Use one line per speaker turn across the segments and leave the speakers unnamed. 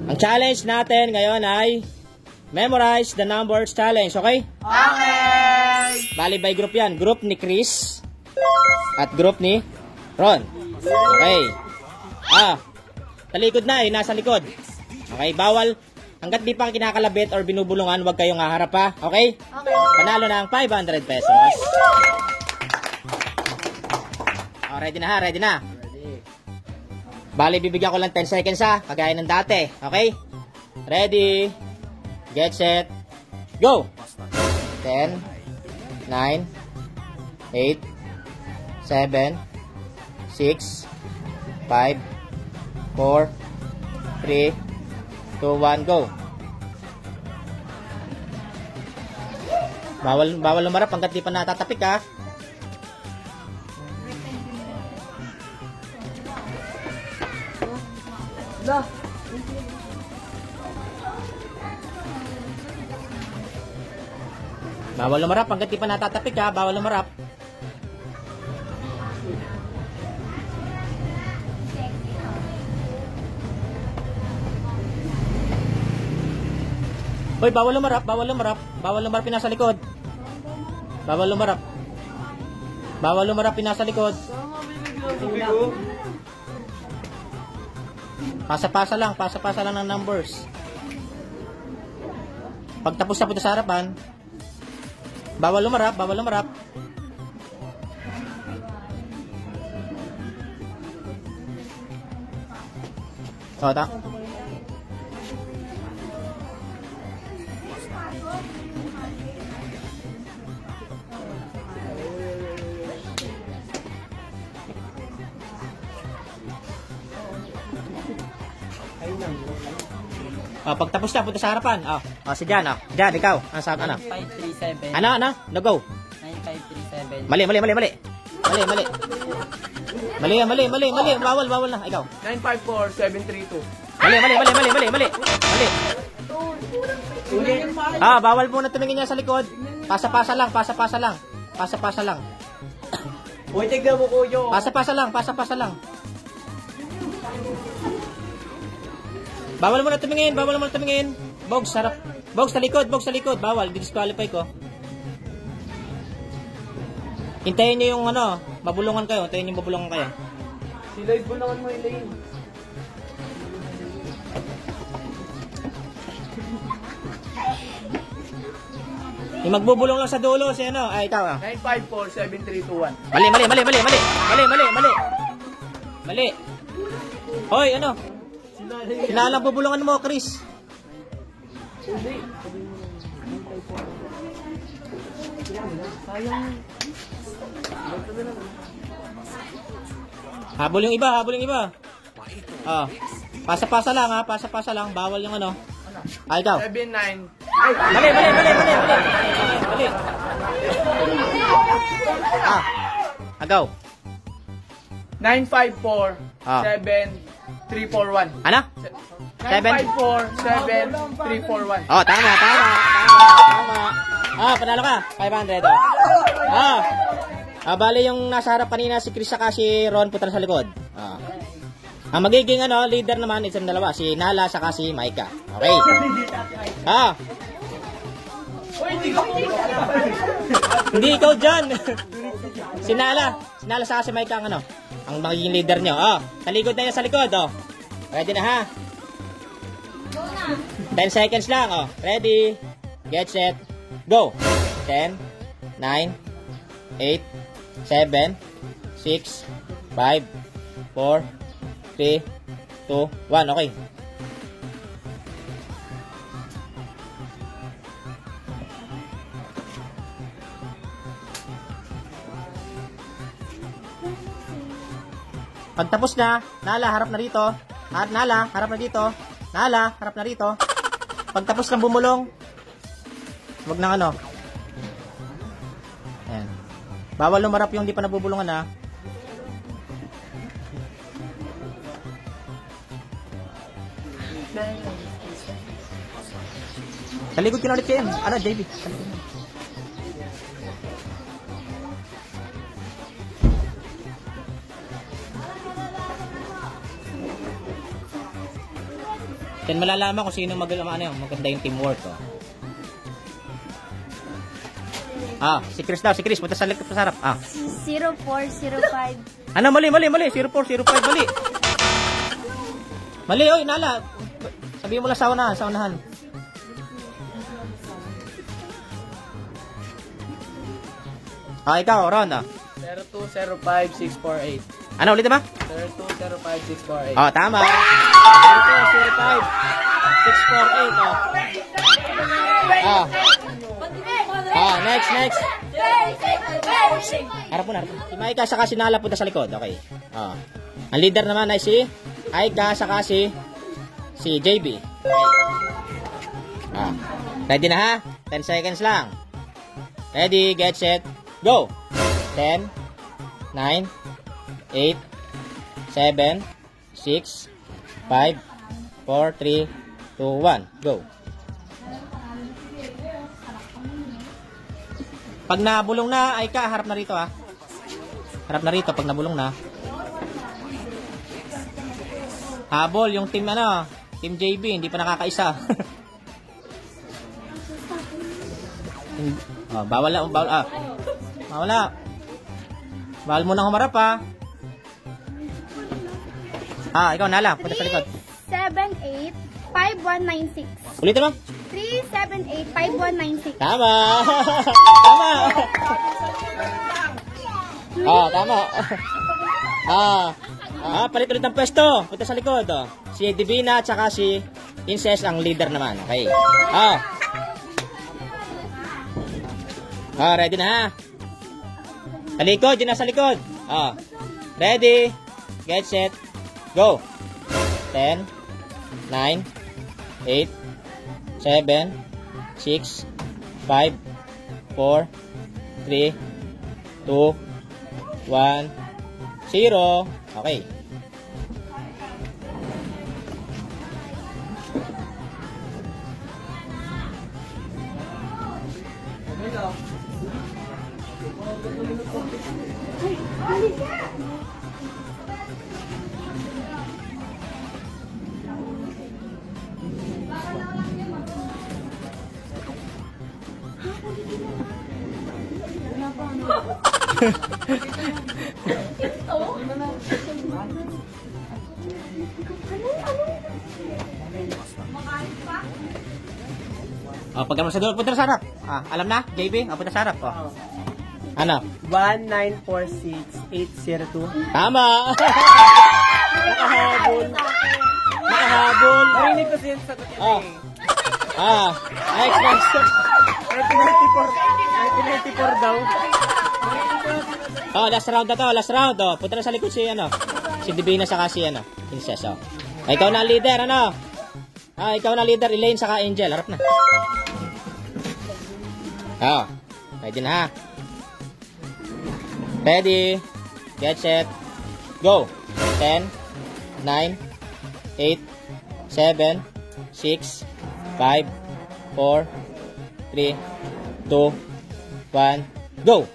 Ang challenge natin ngayon ay memorize the numbers challenge, okay?
Okay!
Bali by group yan. Group ni Chris at group ni Ron. Okay. Talikod na eh. Nasa likod. Okay, bawal. Hanggat di pa kinakalabit or binubulungan, huwag kayong haharap ha. Okay?
Okay.
Panalo na ang 500 pesos. Oh, ready na ha? Ready na? Bali, bibigyan ko lang 10 seconds ha. Kagaya ng dati. Okay? Ready? Get set. Go! 10, 9, 8, 7, 6, 5, 4, 3, 2, 1, go! Bawal lumarap hanggat di pa natatapik ha. Bawal lumarap hanggat di pa natatapik ha. Bawal lumarap. Hoy, bawal lumarap, bawal lumarap. Bawal lumarap pinasa likod. Bawal lumarap. Bawal lumarap pinasa likod. Pasa-pasa lang ng numbers. Pagtapos na po sa harapan, bawal lumarap, bawal lumarap. Ta. Pagtapos na, punta sa harapan. Si Jan, Jan, ikaw. Ano sa ano?
9537.
Ano? No, go.
9537.
Mali. Bawal na. Ikaw.
954732.
Mali. Bawal muna tumingin niya sa likod. Pasa-pasa lang.
Uy, tignan mo kuyo.
Pasa-pasa lang. Bawal mo na tumingin. Bogs, sarap. Bogs sa likod. Bawal, disqualify ko. Hintayin niyo yung mabulungan kayo.
Si Lloyd bulungan mo, Elaine.
Yung magbubulong lang sa dulo, ikaw
954731.
Mali. Hoy, Sinalang bubulungan mo, Chris. Habol yung iba. Pasa-pasa lang, bawal yung ikaw.
79.
Mali. Agaw.
954731.
Ano?
954731.
Tama. Panalo ka. 500. Bali yung nasa harap kanina si Chris saka si Ron putra sa likod. Ang magiging leader naman isang dalawa, si Nala saka si Maika. Okay. Hindi ikaw dyan. Si Nala saka si Maika ang magiging leader nyo. Talikod na yan sa likod. Ready na ha? 10 seconds lang. Ready, get set, go. 10, 9, 8, 7, 6, 5, 4, 3, 2, 1. Okay. Pagtapos na, Nala, harap na rito. Nala, harap na dito. Nala, harap na rito. Pagtapos ng bumulong, wag nang Ayan. Bawal lumarap yung di pa nabubulungan ha. Talikod ka na ulit kayo. JB? Then malalaman kung sino maganda yung teamwork. Oh. Si Chris daw. Si Chris, punta sa likod sa harap.
0405.
Ano, mali. 0405, mali. Mali, oy, Nala. Sabihin mo lang sa unahan. Ikaw, Ron.
0205648.
Ano, ulit ba?
0205648.
Tama. 0205648. Next. Harap mo. Si Maika saka si Nala punta sa likod. Okay. Ang leader naman ay si Aika saka si JB. Okay. Ready na ha? 10 seconds lang. Ready, get set, go! 10, 9, 8, 7, 6, 5, 4, 3, 2, 1, go! Pag nabulong na, Aika, harap na rito ha. Harap na rito pag nabulong na. Habol, yung team Team JB, hindi pa nakakaisa. Bawal na. Bawal mo nang humarap ha. Ikaw Nala, punta sa likod.
378-5196.
Ulitin mo.
378-5196.
Tama. Tama. Palit-ulit ng pwesto. Punta sa likod. Si Divina at saka si Princess ang leader naman. Okay. Ready na ha. Sa likod, yun na sa likod. Ready, get set, go. 10, 9, 8, 7, 6, 5, 4, 3, 2, 1, 0. Okay. Pagka sa dulo, punta sa harap. Alam na, JB? Punta sa harap. Ano?
1946802.
Tama! Nakahabol.
Narinig ko siya sa sagot niya.
Next.
1994 daw.
Last round na to. Punta na sa likod si Divina saka si Princess. Ikaw na leader, ikaw na leader, Elaine saka Angel. Harap na. Ready na ha. Ready, get set, go. 10, 9, 8, 7, 6, 5, 4, 3, 2, 1, go.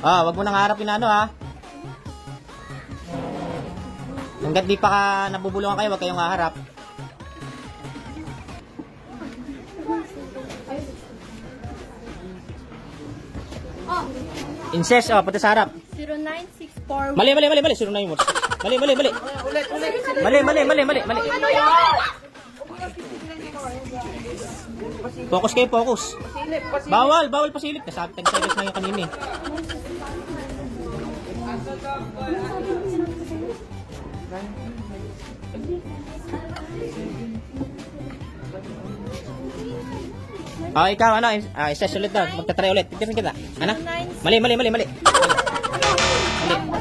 Wag mo nang harapin ha. Hanggat di pa nabubulungan kayo, wag kayong haharap. Incest, punta sa harap.
0964.
Mali. 09 mo. Mali. Mali.
Ano yun?
Focus kayo, focus. Bawal pasilip. Nasabi na yung kanina eh. Ikaw isa ulit daw. Magtatry ulit. Tignan kita. Mali.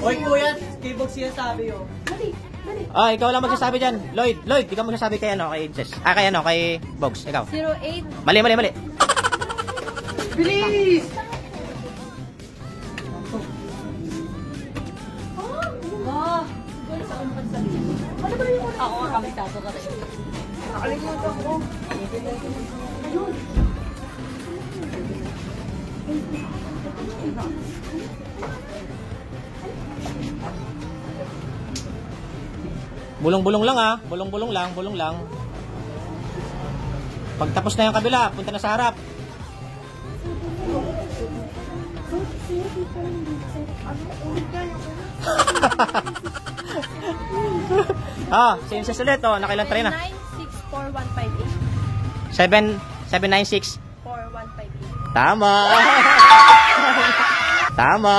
Oy, kuya, keyboard siya sabi
Ikaw lang magsasabi dyan. Lloyd, ikaw magsasabi kay Incest. Kay Bogs. Ikaw.
08.
Mali.
Bilis!
Ako nga kami taso ka rin.
Nakalimutan ko.
Bulong-bulong lang ah. Bulong-bulong lang, bulong lang. Pag tapos na yung kabila, punta na sa harap. Same size ulit. Nakailan try na?
964,158.
796.
4158.
Tama. Tama.